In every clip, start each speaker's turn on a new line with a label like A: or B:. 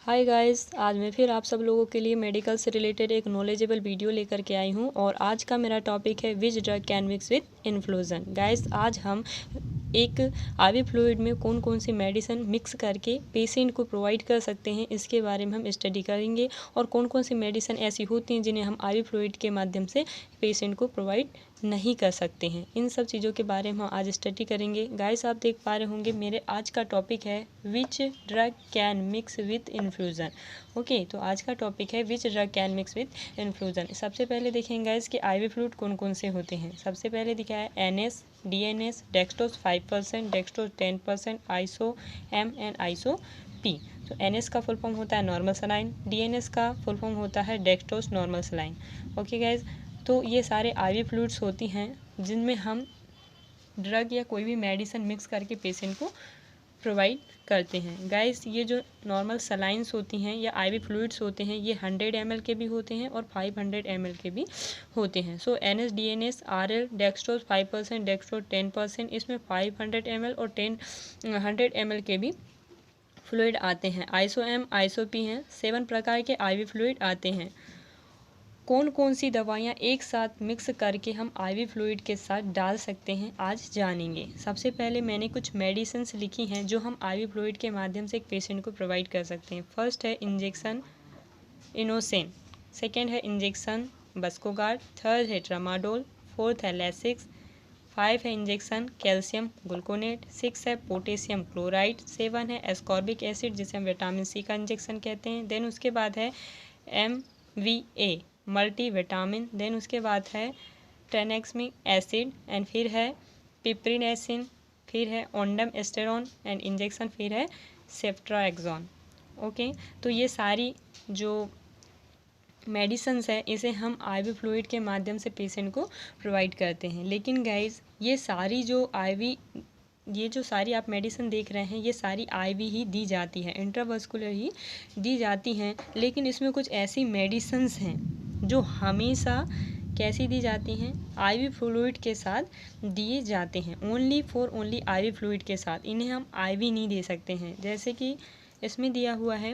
A: Hi guys, आज मैं फिर आप सब लोगों के लिए मेडिकल से रिलेटेड एक नॉलेजेबल वीडियो लेकर के आई हूँ और आज का मेरा टॉपिक है which drug can mix with infusion. Guys, आज हम एक आईवी फ्लूइड में कौन कौन सी मेडिसिन मिक्स करके पेशेंट को प्रोवाइड कर सकते हैं, इसके बारे में हम स्टडी करेंगे और कौन कौन सी मेडिसिन ऐसी होती हैं जिन्हें हम आईवी फ्लूइड के माध्यम से पेशेंट को प्रोवाइड नहीं कर सकते हैं। इन सब चीज़ों के बारे में हम आज स्टडी करेंगे। गाइस, आप देख पा रहे होंगे मेरे आज का टॉपिक है which drug can mix with infusion. Okay, तो आज का टॉपिक है which drug can mix with infusion. सबसे पहले देखेंगे गाइस कि आईवी फ्लूइड कौन कौन से होते हैं। सबसे पहले दिखा है NS, DNS, dextrose 5%, dextrose 10%, iso M and iso P. तो एनएस का फुल फॉर्म होता है नॉर्मल सलाइन, डीएनएस का फुल फॉर्म होता है dextrose normal saline. Okay guys, तो ये सारे आईवी फ्लूइड्स होती हैं जिनमें हम ड्रग या कोई भी मेडिसिन मिक्स करके पेशेंट को प्रोवाइड करते हैं। गाइस, ये जो नॉर्मल सलाइंस होती हैं या आईवी फ्लूइड्स होते हैं ये 100 ml के भी होते हैं और 500 ml के भी होते हैं। So NS, DNS, RL, dextrose 5%, dextrose 10%, इसमें 500 ml और 100 ml के भी फ्लूइड आते हैं। आइसो एम, आइसो पी हैं। 7 प्रकार के आईवी फ्लूइड आते हैं। कौन कौन सी दवाइयाँ एक साथ मिक्स करके हम आईवी फ्लूइड के साथ डाल सकते हैं आज जानेंगे। सबसे पहले मैंने कुछ मेडिसिन्स लिखी हैं जो हम आईवी फ्लूइड के माध्यम से एक पेशेंट को प्रोवाइड कर सकते हैं। फर्स्ट है इंजेक्शन इनोसेन, सेकेंड है इंजेक्शन बस्कोगार्ड, थर्ड है ट्रामाडोल, फोर्थ है लेसिक्स, 5 है इंजेक्शन कैल्शियम ग्लूकोनेट, 6 है पोटेशियम क्लोराइड, 7 है एस्कॉर्बिक एसिड जिसे हम विटामिन सी का इंजेक्शन कहते हैं। देन उसके बाद है MVA मल्टी विटामिन, देन उसके बाद है ट्रेनेक्समिक एसिड एंड फिर है पिप्रिनेसिन, फिर है ओंडम एस्टेरॉन एंड इंजेक्शन, फिर है सेफ्ट्राएक्सोन। ओके, तो ये सारी जो मेडिसिन्स है इसे हम आईवी फ्लूइड के माध्यम से पेशेंट को प्रोवाइड करते हैं। लेकिन गाइज, ये जो सारी आप मेडिसिन देख रहे हैं ये सारी आईवी ही दी जाती है, इंट्रावस्कुलर ही दी जाती हैं। लेकिन इसमें कुछ ऐसी मेडिसिन्स हैं जो हमेशा कैसी दी जाती हैं, आईवी फ्लूइड के साथ दिए जाते हैं। ओनली आईवी फ्लूइड के साथ, इन्हें हम आईवी नहीं दे सकते हैं। जैसे कि इसमें दिया हुआ है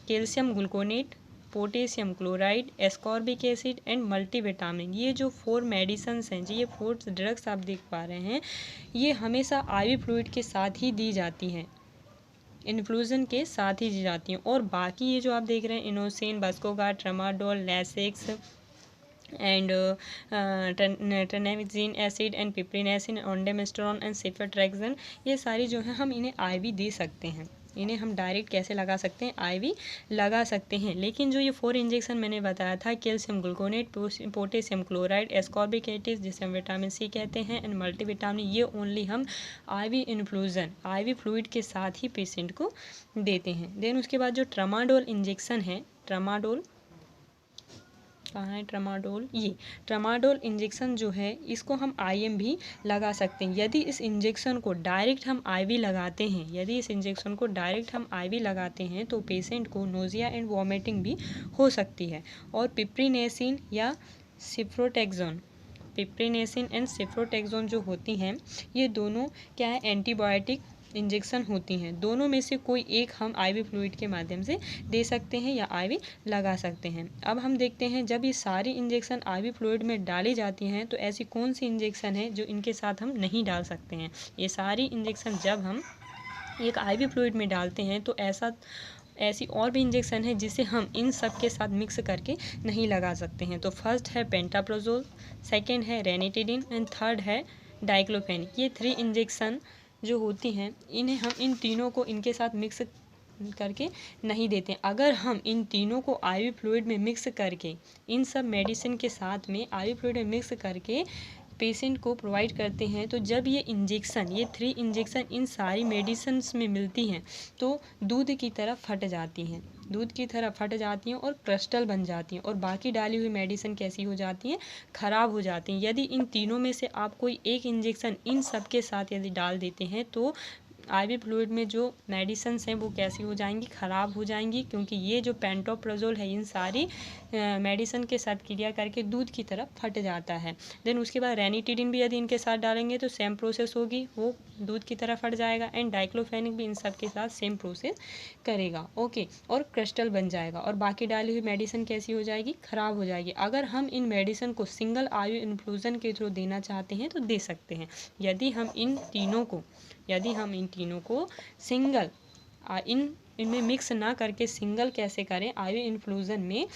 A: calcium gluconate, potassium chloride, ascorbic acid and multivitamin. ये जो 4 मेडिसिन्स हैं जी, ये 4 ड्रग्स आप देख पा रहे हैं, ये हमेशा आईवी फ्लूइड के साथ ही दी जाती हैं, इन्फ्लूजन के साथ ही दी जाती हैं। और बाकी ये जो आप देख रहे हैं इनोसेन, बस्कोगार्ड, tramadol, Lasix and tranexamic acid and पिप्रिनेसिन, ओंडेमेस्टेरॉन एंड सेफ्ट्राएक्सोन, ये सारी जो है हम इन्हें आईवी दे सकते हैं। इन्हें हम डायरेक्ट कैसे लगा सकते हैं, आईवी लगा सकते हैं। लेकिन जो ये 4 इंजेक्शन मैंने बताया था, calcium gluconate, potassium chloride, ascorbic acid जिसे हम विटामिन सी कहते हैं एंड मल्टीविटामिन, ये ओनली हम आईवी इन्फ्लूजन, आईवी फ्लूइड के साथ ही पेशेंट को देते हैं। देन उसके बाद जो ट्रामाडोल इंजेक्शन है, ट्रामाडोल कहाँ है, ट्रामाडोल, ये ट्रामाडोल इंजेक्शन जो है इसको हम आईएम भी लगा सकते हैं। यदि इस इंजेक्शन को डायरेक्ट हम आईवी लगाते हैं, तो पेशेंट को नोजिया एंड वॉमिटिंग भी हो सकती है। और पिप्रिनेसिन या पिप्रिनेसिन एंड सिफ्रोटेक्सोन जो होती हैं, ये दोनों क्या है, एंटीबायोटिक इंजेक्शन होती हैं। दोनों में से कोई एक हम आईवी फ्लूइड के माध्यम से दे सकते हैं या आईवी लगा सकते हैं। अब हम देखते हैं जब ये सारी इंजेक्शन आईवी फ्लूइड में डाली जाती हैं तो ऐसी कौन सी इंजेक्शन है जो इनके साथ हम नहीं डाल सकते हैं। ये सारी इंजेक्शन जब हम एक आईवी फ्लूइड में डालते हैं तो ऐसी और भी इंजेक्शन है जिसे हम इन सब के साथ मिक्स करके नहीं लगा सकते हैं। तो फर्स्ट है पेंटाप्रोजोल, सेकेंड है रेनिटिडिन एंड थर्ड है डाइक्लोफेन। ये 3 इंजेक्शन जो होती हैं इन्हें हम इन तीनों को इनके साथ मिक्स करके नहीं देते। अगर हम इन तीनों को आईवी फ्लूइड में मिक्स करके, इन सब मेडिसिन के साथ में आईवी फ्लूइड में मिक्स करके पेशेंट को प्रोवाइड करते हैं, तो जब ये 3 इंजेक्शन इन सारी मेडिसिन्स में मिलती हैं तो दूध की तरह फट जाती हैं और क्रिस्टल बन जाती हैं और बाकी डाली हुई मेडिसिन कैसी हो जाती हैं, ख़राब हो जाती हैं। यदि इन तीनों में से आप कोई एक इंजेक्शन इन सब के साथ यदि डाल देते हैं तो आईवी फ्लूइड में जो मेडिसिन हैं वो कैसी हो जाएंगी, ख़राब हो जाएंगी, क्योंकि ये जो पेंटोप्राजोल है इन सारी मेडिसिन के साथ क्रिया करके दूध की तरफ फट जाता है। देन उसके बाद रेनिटिडिन भी यदि इनके साथ डालेंगे तो सेम प्रोसेस होगी, वो दूध की तरह फट जाएगा। एंड डाइक्लोफेनिक भी इन सब के साथ सेम प्रोसेस करेगा। ओके, और क्रिस्टल बन जाएगा और बाकी डाली हुई मेडिसिन कैसी हो जाएगी, ख़राब हो जाएगी। अगर हम इन मेडिसिन को सिंगल आयु इन्फ्लूजन के थ्रू देना चाहते हैं तो दे सकते हैं। यदि हम इन तीनों को सिंगल इनमें मिक्स ना करके सिंगल कैसे करें आईवी इन्फ्लूज़न में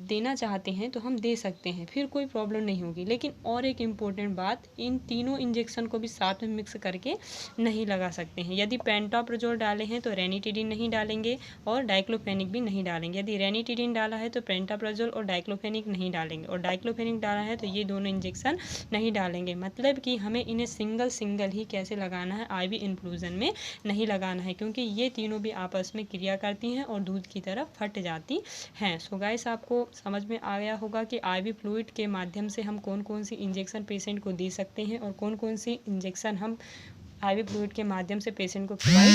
A: देना चाहते हैं तो हम दे सकते हैं, फिर कोई प्रॉब्लम नहीं होगी। लेकिन और एक इम्पोर्टेंट बात, इन तीनों इंजेक्शन को भी साथ में मिक्स करके नहीं लगा सकते हैं। यदि पेंटोप्राजोल डाले हैं तो रेनिटिडिन नहीं डालेंगे और डाइक्लोफेनिक भी नहीं डालेंगे। यदि रेनिटिडिन डाला है तो पेंटोप्राजोल और डाइक्लोफेनिक नहीं डालेंगे, और डाइक्लोफेनिक डाला है तो ये दोनों इंजेक्शन नहीं डालेंगे। मतलब कि हमें इन्हें सिंगल ही कैसे लगाना है, आईवी इन्फ्लूज़न में नहीं लगाना है, क्योंकि ये तीनों भी आपस में क्रिया करती हैं और दूध की तरफ फट जाती हैं। सो गाइस, आपको समझ में आ गया होगा कि आईवी फ्लूइड के माध्यम से हम कौन कौन सी इंजेक्शन पेशेंट को दे सकते हैं और कौन कौन सी इंजेक्शन हम आईवी फ्लूइड के माध्यम से पेशेंट को प्रोवाइड